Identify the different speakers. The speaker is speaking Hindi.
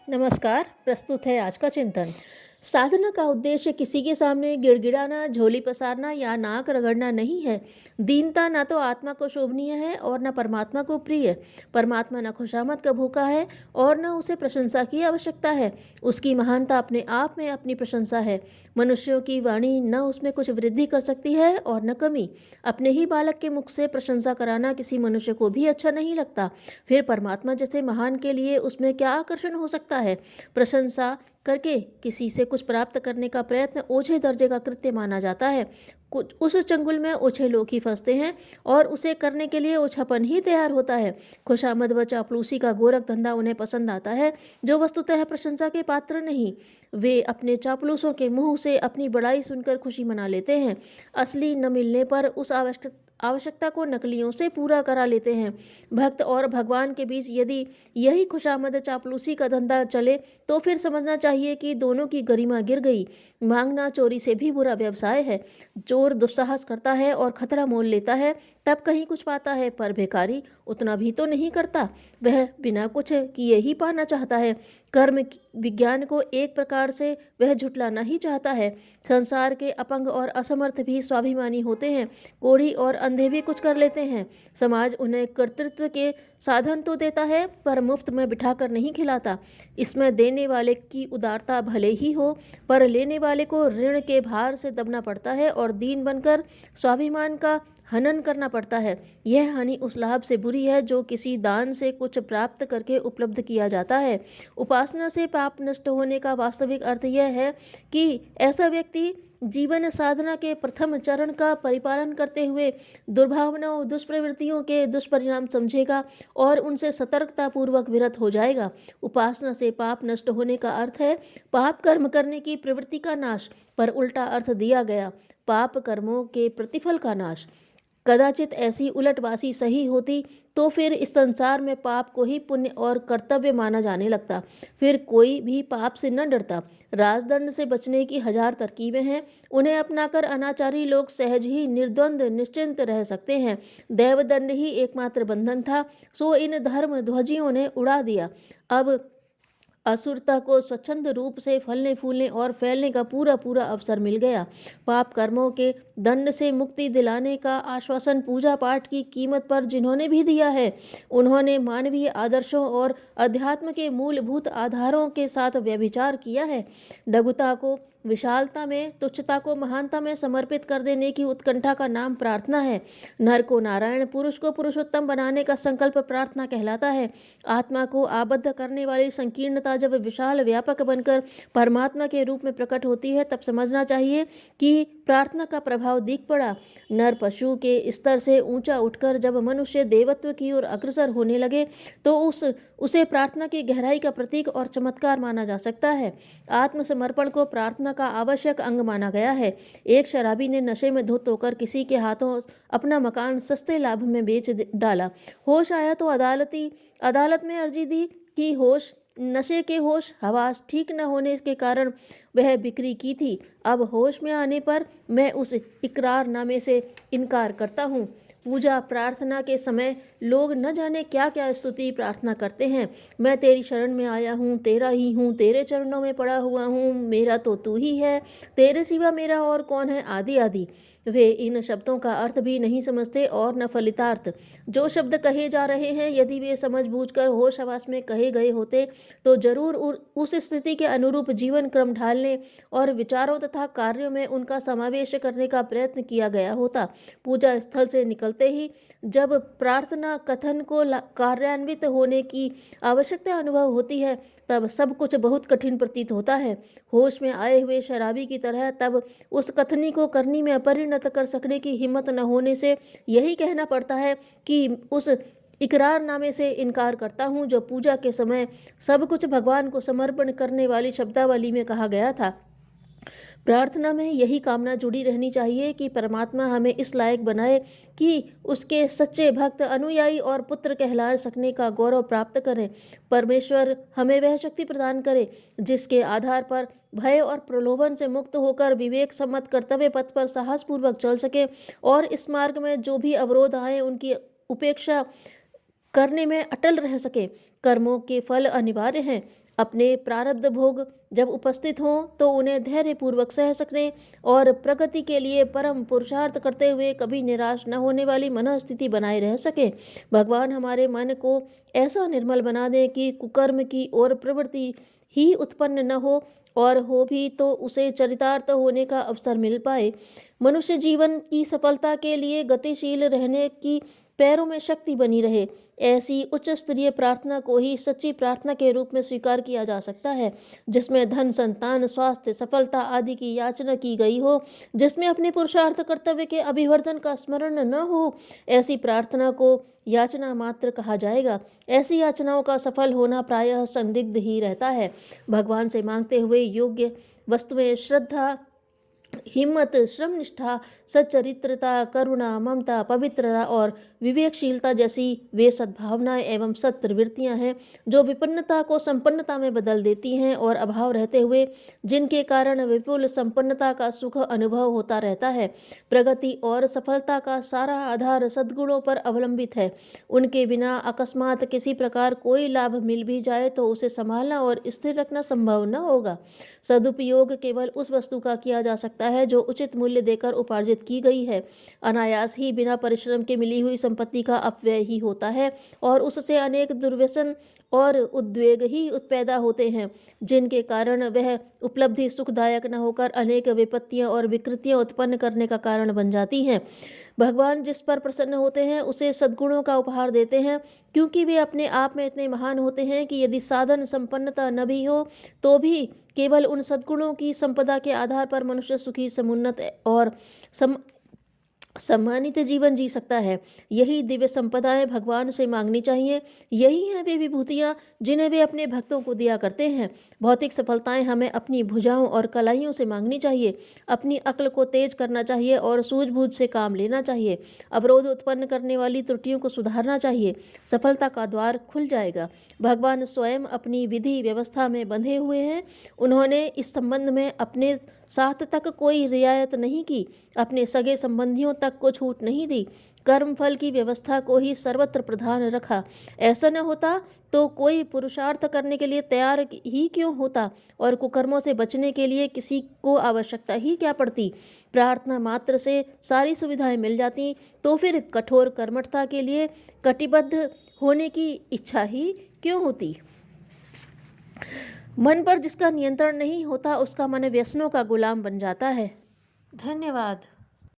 Speaker 1: नमस्कार। प्रस्तुत है आज का चिंतन। साधना का उद्देश्य किसी के सामने गिड़गिड़ाना, झोली पसारना या नाक रगड़ना नहीं है। दीनता ना तो आत्मा को शोभनीय है और न परमात्मा को प्रिय। परमात्मा न खुशामद का भूखा है और न उसे प्रशंसा की आवश्यकता है। उसकी महानता अपने आप में अपनी प्रशंसा है। मनुष्यों की वाणी न उसमें कुछ वृद्धि कर सकती है और न कमी। अपने ही बालक के मुख से प्रशंसा कराना किसी मनुष्य को भी अच्छा नहीं लगता। फिर परमात्मा जैसे महान के लिए उसमें क्या आकर्षण हो सकता है। प्रशंसा करके किसी से कुछ प्राप्त करने का प्रयत्न ओछे दर्जे का कृत्य माना जाता है। कुछ उस चंगुल में ओछे लोग ही फंसते हैं और उसे करने के लिए ओछापन ही तैयार होता है। खुशामद व चापलूसी का गोरख धंधा उन्हें पसंद आता है, जो वस्तुतः प्रशंसा के पात्र नहीं। वे अपने चापलूसों के मुंह से अपनी बड़ाई सुनकर खुशी मना लेते हैं। असली न मिलने पर उस आवश्यकता को नकलियों से पूरा करा लेते हैं। भक्त और भगवान के बीच यदि यही खुशामद चापलूसी का धंधा चले तो फिर समझना चाहिए कि दोनों की गरिमा गिर गई। मांगना चोरी से भी बुरा व्यवसाय है। चोर दुस्साहस करता है और खतरा मोल लेता है, तब कहीं कुछ पाता है, पर भिखारी उतना भी तो नहीं करता। वह बिना कुछ किए ही पाना चाहता है। कर्म विज्ञान को एक प्रकार से वह झुटलाना ही चाहता है। संसार के अपंग और असमर्थ भी स्वाभिमानी होते हैं। कोढ़ी और अंधे भी कुछ कर लेते हैं। समाज उन्हें कर्तृत्व के साधन तो देता है, पर मुफ्त में बिठाकर नहीं खिलाता। इसमें देने वाले की उदारता भले ही हो, पर लेने वाले को ऋण के भार से दबना पड़ता है और दीन बनकर स्वाभिमान का हनन करना पड़ता है। यह हानि उस लाभ से बुरी है जो किसी दान से कुछ प्राप्त करके उपलब्ध किया जाता है। उपासना से पाप नष्ट होने का वास्तविक अर्थ यह है कि ऐसा व्यक्ति जीवन साधना के प्रथम चरण का परिपालन करते हुए दुर्भावनाओं दुष्प्रवृत्तियों के दुष्परिणाम समझेगा और उनसे सतर्कता पूर्वक विरत हो जाएगा। उपासना से पाप नष्ट होने का अर्थ है पाप कर्म करने की प्रवृत्ति का नाश, पर उल्टा अर्थ दिया गया पाप कर्मों के प्रतिफल का नाश। कदाचित ऐसी उलटवासी सही होती तो फिर इस संसार में पाप को ही पुण्य और कर्तव्य माना जाने लगता। फिर कोई भी पाप से न डरता। राजदंड से बचने की हजार तरकीबें हैं, उन्हें अपनाकर अनाचारी लोग सहज ही निर्द्वंद निश्चिंत रह सकते हैं। दैवदंड ही एकमात्र बंधन था, सो इन धर्म ध्वजियों ने उड़ा दिया। अब असुरता को स्वच्छंद रूप से फलने फूलने और फैलने का पूरा पूरा अवसर मिल गया। पाप कर्मों के दंड से मुक्ति दिलाने का आश्वासन पूजा पाठ की कीमत पर जिन्होंने भी दिया है, उन्होंने मानवीय आदर्शों और अध्यात्म के मूलभूत आधारों के साथ व्यभिचार किया है। लघुता को विशालता में, तुच्छता को महानता में समर्पित कर देने की उत्कंठा का नाम प्रार्थना है। नर को नारायण, पुरुष को पुरुषोत्तम बनाने का संकल्प प्रार्थना कहलाता है। आत्मा को आबद्ध करने वाली संकीर्णता जब विशाल व्यापक बनकर परमात्मा के रूप में प्रकट होती है, तब समझना चाहिए कि प्रार्थना का प्रभाव दिख पड़ा। नर पशु के स्तर से ऊंचा उठकर जब मनुष्य देवत्व की ओर अग्रसर होने लगे तो उसे प्रार्थना की गहराई का प्रतीक और चमत्कार माना जा सकता है। आत्मसमर्पण को प्रार्थना का आवश्यक अंग माना गया है। एक शराबी ने नशे में धुत होकर किसी के हाथों अपना मकान सस्ते लाभ में बेच डाला। होश आया तो अदालत में अर्जी दी कि नशे के होश हवास ठीक न होने के कारण वह बिक्री की थी। अब होश में आने पर मैं उस इकरारनामे से इनकार करता हूँ। पूजा प्रार्थना के समय लोग न जाने क्या क्या स्तुति प्रार्थना करते हैं। मैं तेरी शरण में आया हूँ, तेरा ही हूँ, तेरे चरणों में पड़ा हुआ हूँ, मेरा तो तू ही है, तेरे सिवा मेरा और कौन है, आदि आदि। वे इन शब्दों का अर्थ भी नहीं समझते और न फलितार्थ। जो शब्द कहे जा रहे हैं यदि वे समझ बूझकर होश हवास में कहे गए होते तो जरूर उस स्थिति के अनुरूप जीवन क्रम ढालने और विचारों तथा कार्यों में उनका समावेश करने का प्रयत्न किया गया होता। पूजा स्थल से निकलते ही जब प्रार्थना कथन को कार्यान्वित होने की आवश्यकता अनुभव होती है, तब सब कुछ बहुत कठिन प्रतीत होता है। होश में आए हुए शराबी की तरह तब उस कथनी को करनी में परिणत कर सकने की हिम्मत न होने से यही कहना पड़ता है कि उस इकरारनामे से इनकार करता हूँ जो पूजा के समय सब कुछ भगवान को समर्पण करने वाली शब्दावली में कहा गया था। प्रार्थना में यही कामना जुड़ी रहनी चाहिए कि परमात्मा हमें इस लायक बनाए कि उसके सच्चे भक्त, अनुयायी और पुत्र कहला सकने का गौरव प्राप्त करें। परमेश्वर हमें वह शक्ति प्रदान करे जिसके आधार पर भय और प्रलोभन से मुक्त होकर विवेक सम्मत कर्तव्य पथ पर साहसपूर्वक चल सके और इस मार्ग में जो भी अवरोध आए उनकी उपेक्षा करने में अटल रह सके। कर्मों के फल अनिवार्य हैं। अपने प्रारब्ध भोग जब उपस्थित हों तो उन्हें धैर्यपूर्वक सह सकने और प्रगति के लिए परम पुरुषार्थ करते हुए कभी निराश न होने वाली मनःस्थिति बनाए रह सके। भगवान हमारे मन को ऐसा निर्मल बना दें कि कुकर्म की ओर प्रवृत्ति ही उत्पन्न न हो, और हो भी तो उसे चरितार्थ होने का अवसर मिल पाए। मनुष्य जीवन की सफलता के लिए गतिशील रहने की पैरों में शक्ति बनी रहे, ऐसी उच्च स्तरीय प्रार्थना को ही सच्ची प्रार्थना के रूप में स्वीकार किया जा सकता है, जिसमें धन, संतान, स्वास्थ्य, सफलता आदि की याचना की गई हो, जिसमें अपने पुरुषार्थ कर्तव्य के अभिवर्धन का स्मरण न हो। ऐसी प्रार्थना को याचना मात्र कहा जाएगा। ऐसी याचनाओं का सफल होना प्रायः संदिग्ध ही रहता है। भगवान से मांगते हुए योग्य वस्तुएं श्रद्धा, हिम्मत, श्रमनिष्ठा, सच्चरित्रता, करुणा, ममता, पवित्रता और विवेकशीलता जैसी वे सद्भावनाएं एवं सत्प्रवृत्तियां हैं जो विपन्नता को संपन्नता में बदल देती हैं और अभाव रहते हुए जिनके कारण विपुल संपन्नता का सुख अनुभव होता रहता है। प्रगति और सफलता का सारा आधार सद्गुणों पर अवलंबित है। उनके बिना अकस्मात किसी प्रकार कोई लाभ मिल भी जाए तो उसे संभालना और स्थिर रखना संभव न होगा। सदुपयोग केवल उस वस्तु का किया जा सकता है जो उचित मूल्य देकर उपार्जित की गई है। अनायास ही बिना परिश्रम के मिली हुई संपत्ति का अपव्यय ही होता है और उससे अनेक दुर्व्यसन और उद्वेग ही उत्पैदा होते हैं, जिनके कारण वह उपलब्धि सुखदायक न होकर अनेक विपत्तियां और विकृतियां उत्पन्न करने का कारण बन जाती हैं। भगवान जिस पर प्रसन्न होते हैं उसे सद्गुणों का उपहार देते हैं, क्योंकि वे अपने आप में इतने महान होते हैं कि यदि साधन संपन्नता न भी हो तो भी केवल उन सद्गुणों की संपदा के आधार पर मनुष्य सुखी, समुन्नत और सम्मानित जीवन जी सकता है। यही दिव्य संपदाएं भगवान से मांगनी चाहिए। यही हैं वे विभूतियां जिन्हें वे अपने भक्तों को दिया करते हैं। भौतिक सफलताएं हमें अपनी भुजाओं और कलाइयों से मांगनी चाहिए। अपनी अक्ल को तेज करना चाहिए और सूझबूझ से काम लेना चाहिए। अवरोध उत्पन्न करने वाली त्रुटियों को सुधारना चाहिए। सफलता का द्वार खुल जाएगा। भगवान स्वयं अपनी विधि व्यवस्था में बंधे हुए हैं। उन्होंने इस संबंध में अपने साथ तक कोई रियायत नहीं की, अपने सगे संबंधियों तक को छूट नहीं दी, कर्म फल की व्यवस्था को ही सर्वत्र प्रधान रखा। ऐसा न होता तो कोई पुरुषार्थ करने के लिए तैयार ही क्यों होता और कुकर्मों से बचने के लिए किसी को आवश्यकता ही क्या पड़ती। प्रार्थना मात्र से सारी सुविधाएं मिल जाती तो फिर कठोर कर्मठता के लिए कटिबद्ध होने की इच्छा ही क्यों होती। मन पर जिसका नियंत्रण नहीं होता उसका मन व्यसनों का गुलाम बन जाता है। धन्यवाद।